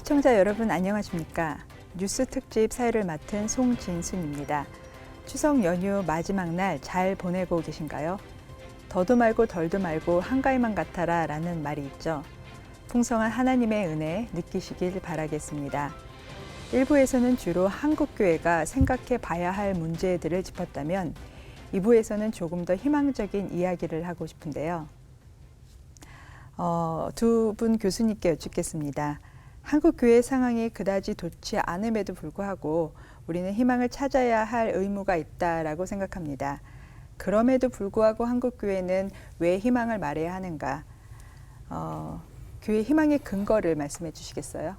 시청자 여러분 안녕하십니까? 뉴스 특집 사회를 맡은 송진순입니다. 추석 연휴 마지막 날 잘 보내고 계신가요? 더도 말고 덜도 말고 한가위만 같아라 라는 말이 있죠. 풍성한 하나님의 은혜 느끼시길 바라겠습니다. 1부에서는 주로 한국교회가 생각해 봐야 할 문제들을 짚었다면 2부에서는 조금 더 희망적인 이야기를 하고 싶은데요. 두 분 교수님께 여쭙겠습니다. 한국교회 상황이 그다지 좋지 않음에도 불구하고 우리는 희망을 찾아야 할 의무가 있다라고 생각합니다. 그럼에도 불구하고 한국교회는 왜 희망을 말해야 하는가? 교회 희망의 근거를 말씀해 주시겠어요?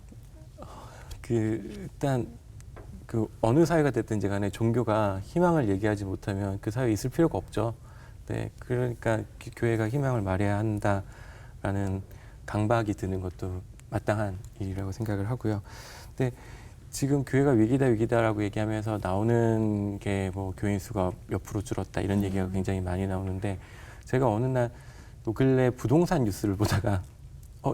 일단 어느 사회가 됐든지 간에 종교가 희망을 얘기하지 못하면 그 사회에 있을 필요가 없죠. 네, 그러니까 교회가 희망을 말해야 한다라는 강박이 드는 것도 마땅한 일이라고 생각을 하고요. 근데 지금 교회가 위기다라고 얘기하면서 나오는 게 뭐 교인 수가 몇 프로 줄었다 이런 얘기가 굉장히 많이 나오는데 제가 어느 날 근래 부동산 뉴스를 보다가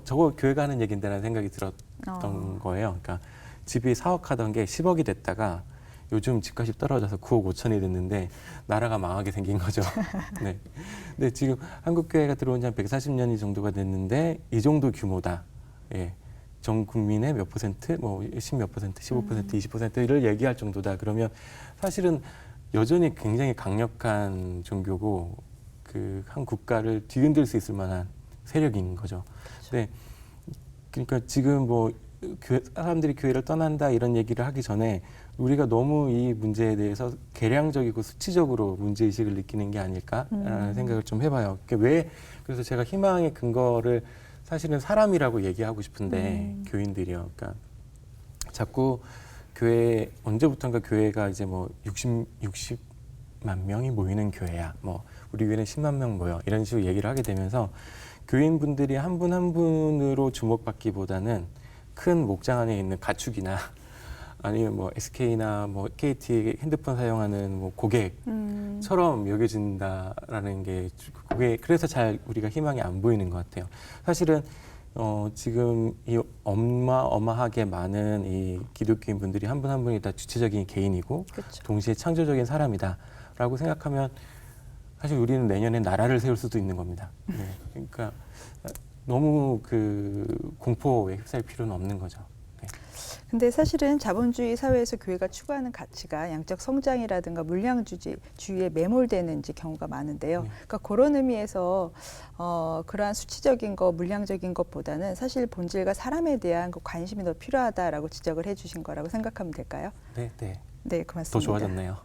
저거 교회가 하는 얘긴데라는 생각이 들었던 거예요. 그러니까 집이 4억 하던 게 10억이 됐다가 요즘 집값이 떨어져서 9억 5천이 됐는데 나라가 망하게 생긴 거죠. 네. 근데 지금 한국교회가 들어온 지 한 140년이 정도가 됐는데 이 정도 규모다. 예. 전 국민의 몇 퍼센트, 뭐 10몇 퍼센트, 15%, 20%를 얘기할 정도다. 그러면 사실은 여전히 굉장히 강력한 종교고 한 국가를 뒤흔들 수 있을 만한 세력인 거죠. 그렇죠. 네. 그러니까 지금 사람들이 교회를 떠난다 이런 얘기를 하기 전에 우리가 너무 이 문제에 대해서 계량적이고 수치적으로 문제의식을 느끼는 게 아닐까라는 생각을 좀 해봐요. 그래서 제가 희망의 근거를 사실은 사람이라고 얘기하고 싶은데 교인들이요. 그러니까 자꾸 언제부턴가 교회가 이제 60만 명이 모이는 교회야. 우리 교회는 10만 명 모여. 이런 식으로 얘기를 하게 되면서 교인분들이 한 분 한 분으로 주목받기보다는 큰 목장 안에 있는 가축이나 아니면 SK나 KT 핸드폰 사용하는 고객처럼 여겨진다라는 게 그래서 잘 우리가 희망이 안 보이는 것 같아요. 사실은 지금 이 어마어마하게 많은 이 기독교인 분들이 한 분 한 분이 다 주체적인 개인이고 그렇죠. 동시에 창조적인 사람이다라고 생각하면 사실 우리는 내년에 나라를 세울 수도 있는 겁니다. 네. 그러니까 너무 공포에 휩싸일 필요는 없는 거죠. 근데 사실은 자본주의 사회에서 교회가 추구하는 가치가 양적 성장이라든가 물량주의에 매몰되는 경우가 많은데요. 그러니까 그런 의미에서 그러한 수치적인 것, 물량적인 것보다는 사실 본질과 사람에 대한 관심이 더 필요하다라고 지적을 해주신 거라고 생각하면 될까요? 네, 네. 네, 고맙습니다. 더 좋아졌네요.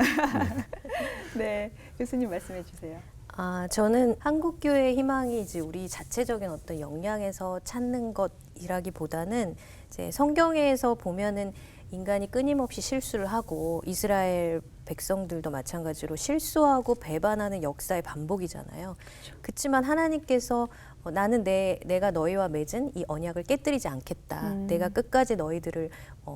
네, 교수님 말씀해 주세요. 저는 한국교회의 희망이 이제 우리 자체적인 어떤 역량에서 찾는 것이라기보다는 이제 성경에서 보면은 인간이 끊임없이 실수를 하고 이스라엘 백성들도 마찬가지로 실수하고 배반하는 역사의 반복이잖아요. 그렇지만 하나님께서 나는 내가 너희와 맺은 이 언약을 깨뜨리지 않겠다. 내가 끝까지 너희들을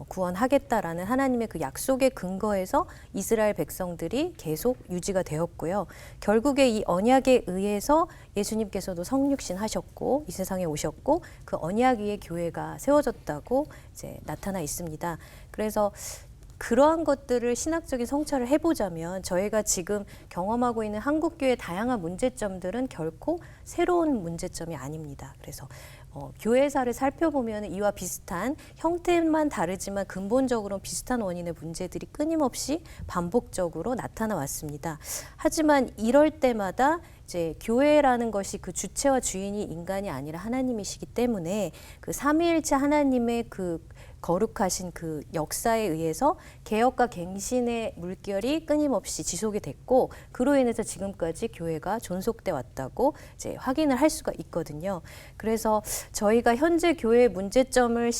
구원하겠다라는 하나님의 그 약속의 근거에서 이스라엘 백성들이 계속 유지가 되었고요. 결국에 이 언약에 의해서 예수님께서도 성육신 하셨고 이 세상에 오셨고 그 언약 위에 교회가 세워졌다고 이제 나타나 있습니다. 그래서 그러한 것들을 신학적인 성찰을 해보자면 저희가 지금 경험하고 있는 한국교회의 다양한 문제점들은 결코 새로운 문제점이 아닙니다. 그래서 교회사를 살펴보면 이와 비슷한 형태만 다르지만 근본적으로 비슷한 원인의 문제들이 끊임없이 반복적으로 나타나 왔습니다. 하지만 이럴 때마다 이제 교회라는 것이 그 주체와 주인이 인간이 아니라 하나님이시기 때문에 그 삼위일체 하나님의 거룩하신 그 역사에 의해서 개혁과 갱신의 물결이 끊임없이 지속이 됐고 그로 인해서 지금까지 교회가 존속돼 왔다고 이제 확인을 할 수가 있거든요. 그래서 저희가 현재 교회의 문제점을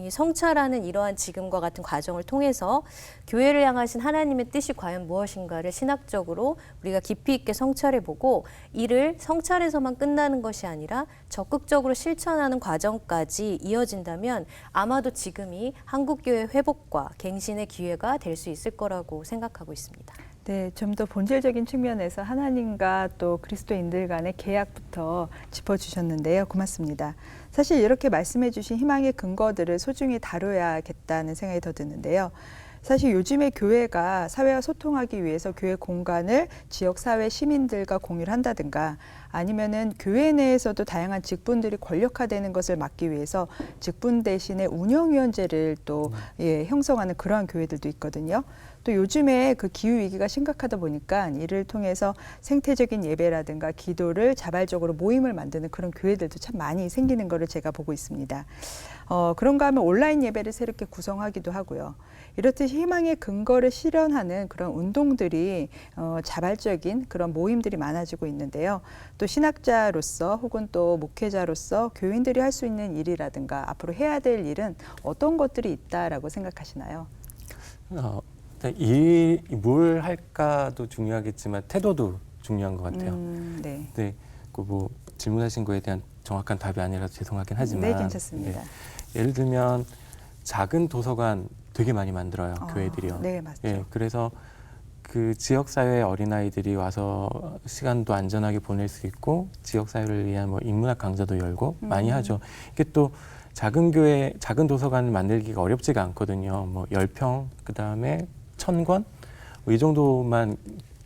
성찰하는 이러한 지금과 같은 과정을 통해서 교회를 향하신 하나님의 뜻이 과연 무엇인가를 신학적으로 우리가 깊이 있게 성찰해보고 이를 성찰에서만 끝나는 것이 아니라 적극적으로 실천하는 과정까지 이어진다면 아마도 지금이 한국교회 회복과 갱신의 기회가 될 수 있을 거라고 생각하고 있습니다. 네, 좀 더 본질적인 측면에서 하나님과 또 그리스도인들 간의 계약부터 짚어주셨는데요. 고맙습니다. 사실 이렇게 말씀해 주신 희망의 근거들을 소중히 다뤄야겠다는 생각이 더 드는데요. 사실 요즘에 교회가 사회와 소통하기 위해서 교회 공간을 지역사회 시민들과 공유를 한다든가 아니면은 교회 내에서도 다양한 직분들이 권력화되는 것을 막기 위해서 직분 대신에 운영위원제를 또 형성하는 그러한 교회들도 있거든요. 또 요즘에 그 기후위기가 심각하다 보니까 이를 통해서 생태적인 예배라든가 기도를 자발적으로 모임을 만드는 그런 교회들도 참 많이 생기는 거를 제가 보고 있습니다. 그런가 하면 온라인 예배를 새롭게 구성하기도 하고요. 이렇듯 희망의 근거를 실현하는 그런 운동들이 자발적인 그런 모임들이 많아지고 있는데요. 또 신학자로서 혹은 또 목회자로서 교인들이 할 수 있는 일이라든가 앞으로 해야 될 일은 어떤 것들이 있다라고 생각하시나요? 뭘 할까도 중요하겠지만 태도도 중요한 것 같아요. 네. 네, 그 뭐 질문하신 거에 대한 정확한 답이 아니라서 죄송하긴 하지만 네, 괜찮습니다. 예를 들면 작은 도서관 되게 많이 만들어요, 교회들이요. 네, 맞죠. 예, 그래서 그 지역사회 어린아이들이 와서 시간도 안전하게 보낼 수 있고 지역사회를 위한 뭐 인문학 강좌도 열고 많이 하죠. 이게 또 작은 교회, 작은 도서관을 만들기가 어렵지가 않거든요. 뭐 10평, 그 다음에 1000권? 뭐 이 정도만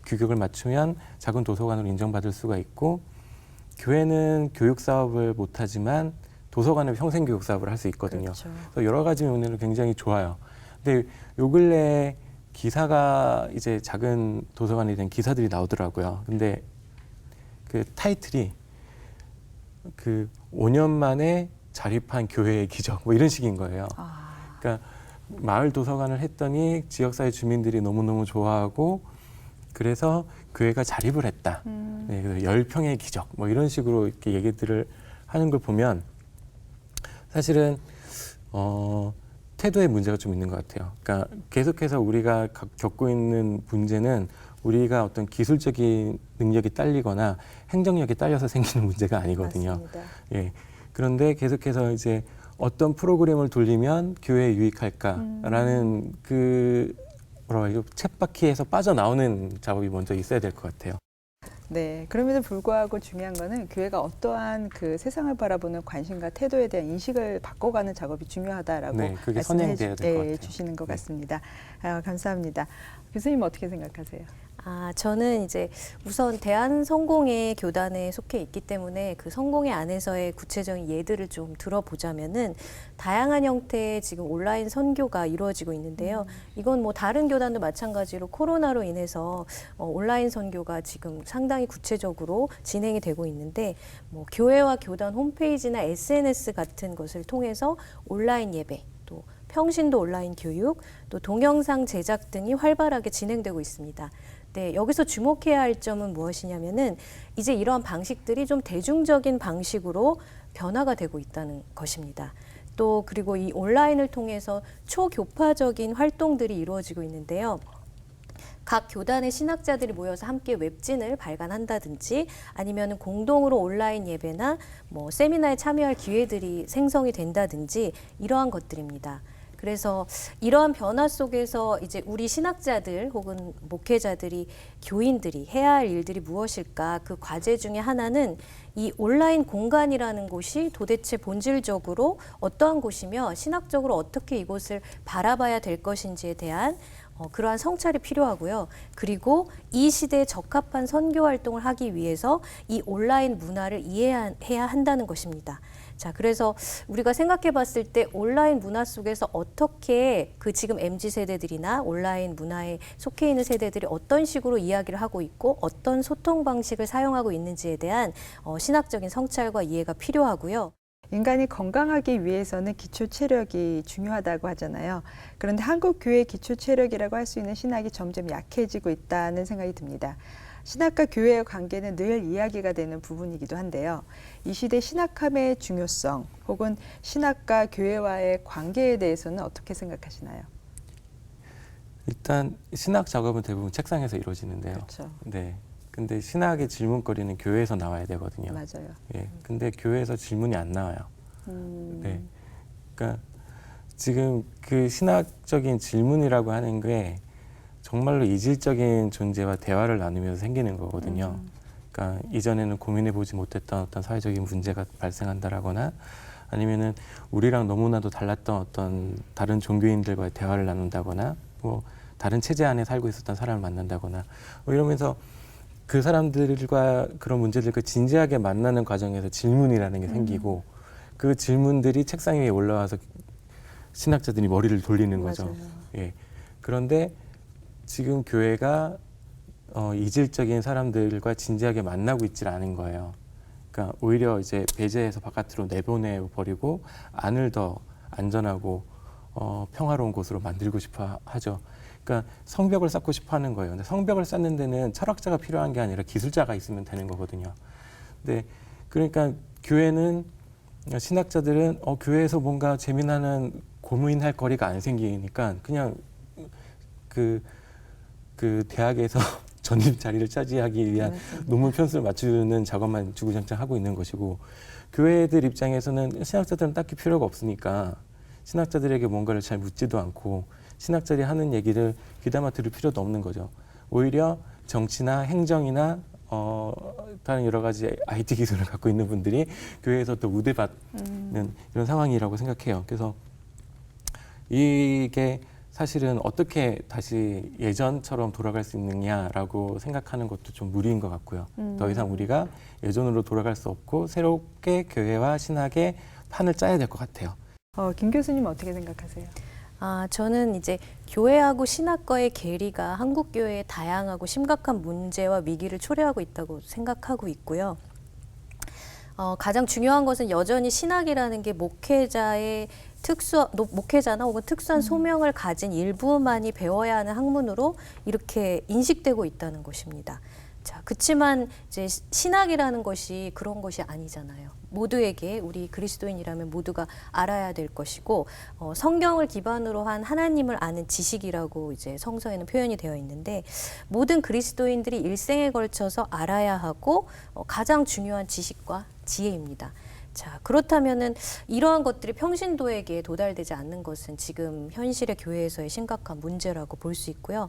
규격을 맞추면 작은 도서관으로 인정받을 수가 있고 교회는 교육 사업을 못하지만 도서관은 평생 교육 사업을 할 수 있거든요. 그렇죠. 그래서 여러 가지 면으로 굉장히 좋아요. 근데 요 근래 기사가 이제 작은 도서관에 대한 기사들이 나오더라고요. 근데 그 타이틀이 그 5년 만에 자립한 교회의 기적 뭐 이런 식인 거예요. 그러니까 마을 도서관을 했더니 지역사회 주민들이 너무너무 좋아하고 그래서 교회가 자립을 했다. 네, 그래서 10평의 기적 뭐 이런 식으로 이렇게 얘기들을 하는 걸 보면 사실은 태도의 문제가 좀 있는 것 같아요. 그러니까 계속해서 우리가 겪고 있는 문제는 우리가 어떤 기술적인 능력이 딸리거나 행정력이 딸려서 생기는 문제가 아니거든요. 맞습니다. 예. 그런데 계속해서 이제 어떤 프로그램을 돌리면 교회에 유익할까라는 그 뭐라 그러죠? 쳇바퀴에서 빠져나오는 작업이 먼저 있어야 될 것 같아요. 네, 그럼에도 불구하고 중요한 거는 교회가 어떠한 그 세상을 바라보는 관심과 태도에 대한 인식을 바꿔가는 작업이 중요하다라고 네, 그게 말씀해 선행돼야 될 것 같아요. 주시는 것 네. 같습니다. 감사합니다. 교수님 어떻게 생각하세요? 저는 이제 우선 대한성공회 교단에 속해 있기 때문에 그 성공회 안에서의 구체적인 예들을 좀 들어보자면은 다양한 형태의 지금 온라인 선교가 이루어지고 있는데요. 이건 뭐 다른 교단도 마찬가지로 코로나로 인해서 온라인 선교가 지금 상당히 구체적으로 진행이 되고 있는데 뭐 교회와 교단 홈페이지나 SNS 같은 것을 통해서 온라인 예배 또 평신도 온라인 교육, 또 동영상 제작 등이 활발하게 진행되고 있습니다. 네, 여기서 주목해야 할 점은 무엇이냐면은 이제 이러한 방식들이 좀 대중적인 방식으로 변화가 되고 있다는 것입니다. 또 그리고 이 온라인을 통해서 초교파적인 활동들이 이루어지고 있는데요. 각 교단의 신학자들이 모여서 함께 웹진을 발간한다든지 아니면 공동으로 온라인 예배나 뭐 세미나에 참여할 기회들이 생성이 된다든지 이러한 것들입니다. 그래서 이러한 변화 속에서 이제 우리 신학자들 혹은 목회자들이 교인들이 해야 할 일들이 무엇일까 그 과제 중에 하나는 이 온라인 공간이라는 곳이 도대체 본질적으로 어떠한 곳이며 신학적으로 어떻게 이곳을 바라봐야 될 것인지에 대한 그러한 성찰이 필요하고요. 그리고 이 시대에 적합한 선교 활동을 하기 위해서 이 온라인 문화를 이해해야 한다는 것입니다. 자, 그래서 우리가 생각해 봤을 때 온라인 문화 속에서 어떻게 그 지금 MZ 세대들이나 온라인 문화에 속해 있는 세대들이 어떤 식으로 이야기를 하고 있고 어떤 소통 방식을 사용하고 있는지에 대한 신학적인 성찰과 이해가 필요하고요. 인간이 건강하기 위해서는 기초 체력이 중요하다고 하잖아요. 그런데 한국 교회 기초 체력이라고 할 수 있는 신학이 점점 약해지고 있다는 생각이 듭니다. 신학과 교회의 관계는 늘 이야기가 되는 부분이기도 한데요. 이 시대 신학함의 중요성 혹은 신학과 교회와의 관계에 대해서는 어떻게 생각하시나요? 일단 신학 작업은 대부분 책상에서 이루어지는데요. 그렇죠. 네. 근데 신학의 질문거리는 교회에서 나와야 되거든요. 맞아요. 예. 근데 교회에서 질문이 안 나와요. 네. 그러니까 지금 그 신학적인 질문이라고 하는 게 정말로 이질적인 존재와 대화를 나누면서 생기는 거거든요. 그러니까 이전에는 고민해보지 못했던 어떤 사회적인 문제가 발생한다라거나 아니면은 우리랑 너무나도 달랐던 어떤 다른 종교인들과의 대화를 나눈다거나 뭐 다른 체제 안에 살고 있었던 사람을 만난다거나 뭐 이러면서 그 사람들과 그런 문제들과 진지하게 만나는 과정에서 질문이라는 게 생기고 그 질문들이 책상 위에 올라와서 신학자들이 머리를 돌리는 거죠. 맞아요. 예. 그런데 지금 교회가 이질적인 사람들과 진지하게 만나고 있질 않은 거예요. 그러니까 오히려 이제 배제해서 바깥으로 내보내 버리고 안을 더 안전하고 평화로운 곳으로 만들고 싶어 하죠. 그러니까 성벽을 쌓고 싶어 하는 거예요. 근데 성벽을 쌓는 데는 철학자가 필요한 게 아니라 기술자가 있으면 되는 거거든요. 근데 그러니까 교회는 신학자들은 교회에서 뭔가 재미나는 고민할 거리가 안 생기니까 그냥 그 대학에서 전임 자리를 차지하기 위한 논문 편수를 맞추는 작업만 주구장창 하고 있는 것이고 교회들 입장에서는 신학자들은 딱히 필요가 없으니까 신학자들에게 뭔가를 잘 묻지도 않고 신학자들이 하는 얘기를 귀담아 들을 필요도 없는 거죠. 오히려 정치나 행정이나 다른 여러 가지 IT 기술을 갖고 있는 분들이 교회에서 또 우대받는 이런 상황이라고 생각해요. 그래서 이게 사실은 어떻게 다시 예전처럼 돌아갈 수 있느냐라고 생각하는 것도 좀 무리인 것 같고요. 더 이상 우리가 예전으로 돌아갈 수 없고 새롭게 교회와 신학의 판을 짜야 될 것 같아요. 김 교수님 어떻게 생각하세요? 저는 이제 교회하고 신학과의 괴리가 한국 교회의 다양하고 심각한 문제와 위기를 초래하고 있다고 생각하고 있고요. 가장 중요한 것은 여전히 신학이라는 게 목회자나 혹은 특수한 소명을 가진 일부만이 배워야 하는 학문으로 이렇게 인식되고 있다는 것입니다. 자, 그렇지만 이제 신학이라는 것이 그런 것이 아니잖아요. 모두에게 우리 그리스도인이라면 모두가 알아야 될 것이고 성경을 기반으로 한 하나님을 아는 지식이라고 이제 성서에는 표현이 되어 있는데 모든 그리스도인들이 일생에 걸쳐서 알아야 하고 가장 중요한 지식과 지혜입니다. 자, 그렇다면은 이러한 것들이 평신도에게 도달되지 않는 것은 지금 현실의 교회에서의 심각한 문제라고 볼 수 있고요.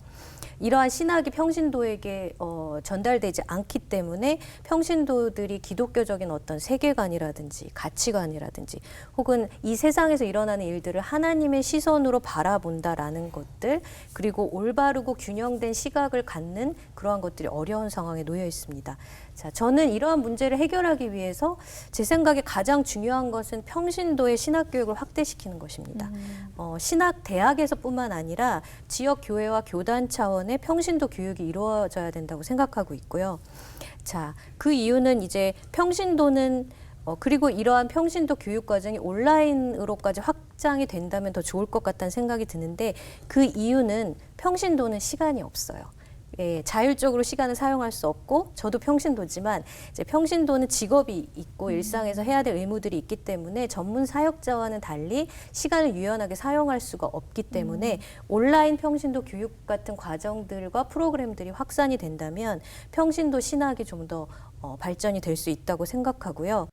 이러한 신학이 평신도에게 전달되지 않기 때문에 평신도들이 기독교적인 어떤 세계관이라든지 가치관이라든지 혹은 이 세상에서 일어나는 일들을 하나님의 시선으로 바라본다라는 것들 그리고 올바르고 균형된 시각을 갖는 그러한 것들이 어려운 상황에 놓여 있습니다. 자, 저는 이러한 문제를 해결하기 위해서 제 생각에 가장 중요한 것은 평신도의 신학교육을 확대시키는 것입니다. 신학 대학에서뿐만 아니라 지역 교회와 교단 차원의 평신도 교육이 이루어져야 된다고 생각하고 있고요. 자, 그 이유는 이제 평신도는 그리고 이러한 평신도 교육 과정이 온라인으로까지 확장이 된다면 더 좋을 것 같다는 생각이 드는데 그 이유는 평신도는 시간이 없어요. 예, 자율적으로 시간을 사용할 수 없고 저도 평신도지만 이제 평신도는 직업이 있고 일상에서 해야 될 의무들이 있기 때문에 전문 사역자와는 달리 시간을 유연하게 사용할 수가 없기 때문에 온라인 평신도 교육 같은 과정들과 프로그램들이 확산이 된다면 평신도 신학이 좀 더 발전이 될 수 있다고 생각하고요.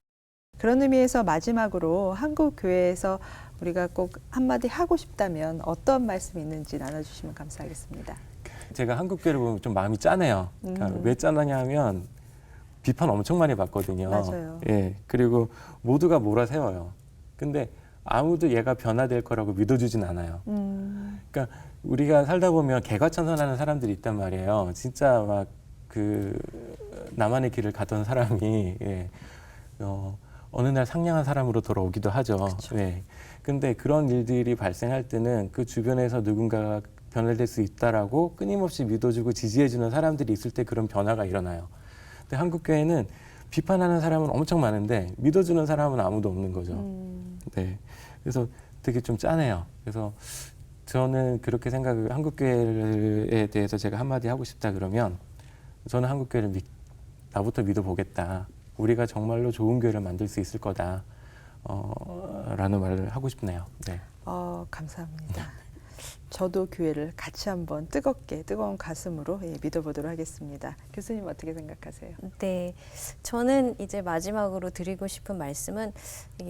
그런 의미에서 마지막으로 한국 교회에서 우리가 꼭 한마디 하고 싶다면 어떤 말씀이 있는지 나눠주시면 감사하겠습니다. 제가 한국 교회를 보면 좀 마음이 짠해요. 그러니까 왜 짠하냐 하면 비판 엄청 많이 받거든요. 맞아요. 예, 그리고 모두가 몰아세워요. 근데 아무도 얘가 변화될 거라고 믿어주진 않아요. 그러니까 우리가 살다 보면 개과천선하는 사람들이 있단 말이에요. 진짜 막 나만의 길을 가던 사람이 어느 날 상냥한 사람으로 돌아오기도 하죠. 그쵸. 예. 근데 그런 일들이 발생할 때는 그 주변에서 누군가가 변화될 수 있다라고 끊임없이 믿어주고 지지해주는 사람들이 있을 때 그런 변화가 일어나요. 근데 한국 교회는 비판하는 사람은 엄청 많은데 믿어주는 사람은 아무도 없는 거죠. 네, 그래서 되게 좀 짠해요. 그래서 저는 그렇게 한국 교회에 대해서 제가 한마디 하고 싶다 그러면 저는 한국 교회를 나부터 믿어보겠다. 우리가 정말로 좋은 교회를 만들 수 있을 거다. 라는 말을 하고 싶네요. 네. 감사합니다. 저도 교회를 같이 한번 뜨거운 가슴으로 믿어보도록 하겠습니다. 교수님 어떻게 생각하세요? 네, 저는 이제 마지막으로 드리고 싶은 말씀은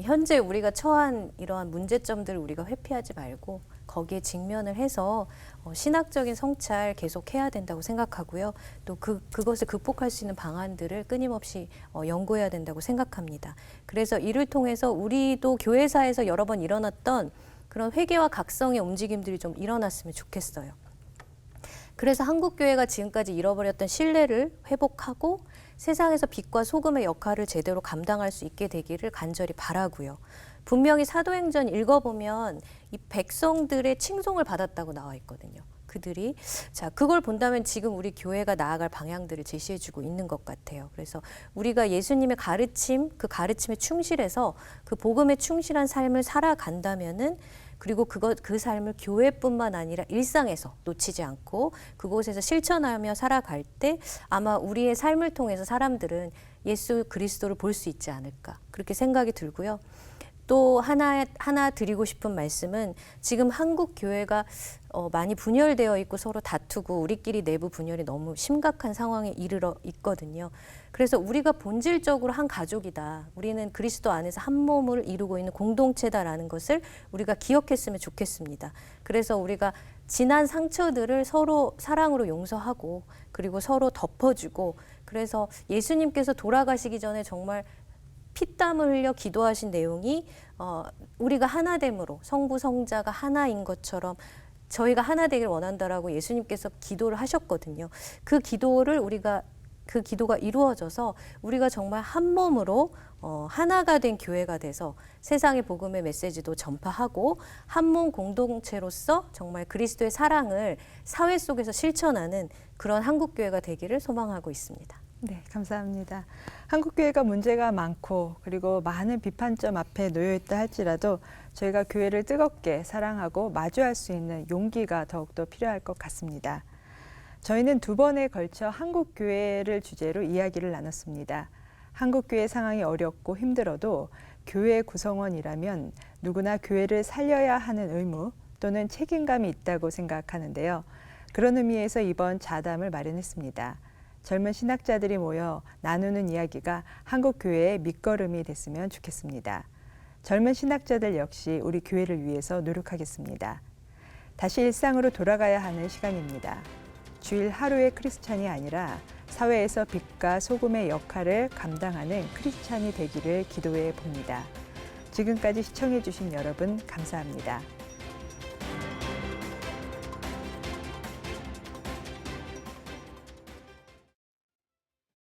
현재 우리가 처한 이러한 문제점들을 우리가 회피하지 말고 거기에 직면을 해서 신학적인 성찰 계속 해야 된다고 생각하고요. 또 그것을 극복할 수 있는 방안들을 끊임없이 연구해야 된다고 생각합니다. 그래서 이를 통해서 우리도 교회사에서 여러 번 일어났던 그런 회개와 각성의 움직임들이 좀 일어났으면 좋겠어요. 그래서 한국교회가 지금까지 잃어버렸던 신뢰를 회복하고 세상에서 빛과 소금의 역할을 제대로 감당할 수 있게 되기를 간절히 바라고요. 분명히 사도행전 읽어보면 이 백성들의 칭송을 받았다고 나와 있거든요. 그들이 그걸 본다면 지금 우리 교회가 나아갈 방향들을 제시해주고 있는 것 같아요. 그래서 우리가 예수님의 가르침, 그 가르침에 충실해서 그 복음에 충실한 삶을 살아간다면은 그리고 그 삶을 교회뿐만 아니라 일상에서 놓치지 않고 그곳에서 실천하며 살아갈 때 아마 우리의 삶을 통해서 사람들은 예수 그리스도를 볼 수 있지 않을까 그렇게 생각이 들고요. 또 하나 드리고 싶은 말씀은 지금 한국 교회가 많이 분열되어 있고 서로 다투고 우리끼리 내부 분열이 너무 심각한 상황에 이르러 있거든요. 그래서 우리가 본질적으로 한 가족이다. 우리는 그리스도 안에서 한 몸을 이루고 있는 공동체다라는 것을 우리가 기억했으면 좋겠습니다. 그래서 우리가 지난 상처들을 서로 사랑으로 용서하고 그리고 서로 덮어주고 그래서 예수님께서 돌아가시기 전에 정말 피땀을 흘려 기도하신 내용이 우리가 하나됨으로 성부 성자가 하나인 것처럼 저희가 하나 되길 원한다라고 예수님께서 기도를 하셨거든요. 그 기도가 이루어져서 우리가 정말 한 몸으로 하나가 된 교회가 돼서 세상의 복음의 메시지도 전파하고 한 몸 공동체로서 정말 그리스도의 사랑을 사회 속에서 실천하는 그런 한국교회가 되기를 소망하고 있습니다. 네, 감사합니다. 한국교회가 문제가 많고 그리고 많은 비판점 앞에 놓여있다 할지라도 저희가 교회를 뜨겁게 사랑하고 마주할 수 있는 용기가 더욱더 필요할 것 같습니다. 저희는 2번에 걸쳐 한국교회를 주제로 이야기를 나눴습니다. 한국교회 상황이 어렵고 힘들어도 교회 구성원이라면 누구나 교회를 살려야 하는 의무 또는 책임감이 있다고 생각하는데요. 그런 의미에서 이번 자담을 마련했습니다. 젊은 신학자들이 모여 나누는 이야기가 한국교회의 밑거름이 됐으면 좋겠습니다. 젊은 신학자들 역시 우리 교회를 위해서 노력하겠습니다. 다시 일상으로 돌아가야 하는 시간입니다. 주일 하루의 크리스찬이 아니라 사회에서 빛과 소금의 역할을 감당하는 크리스찬이 되기를 기도해 봅니다. 지금까지 시청해 주신 여러분 감사합니다.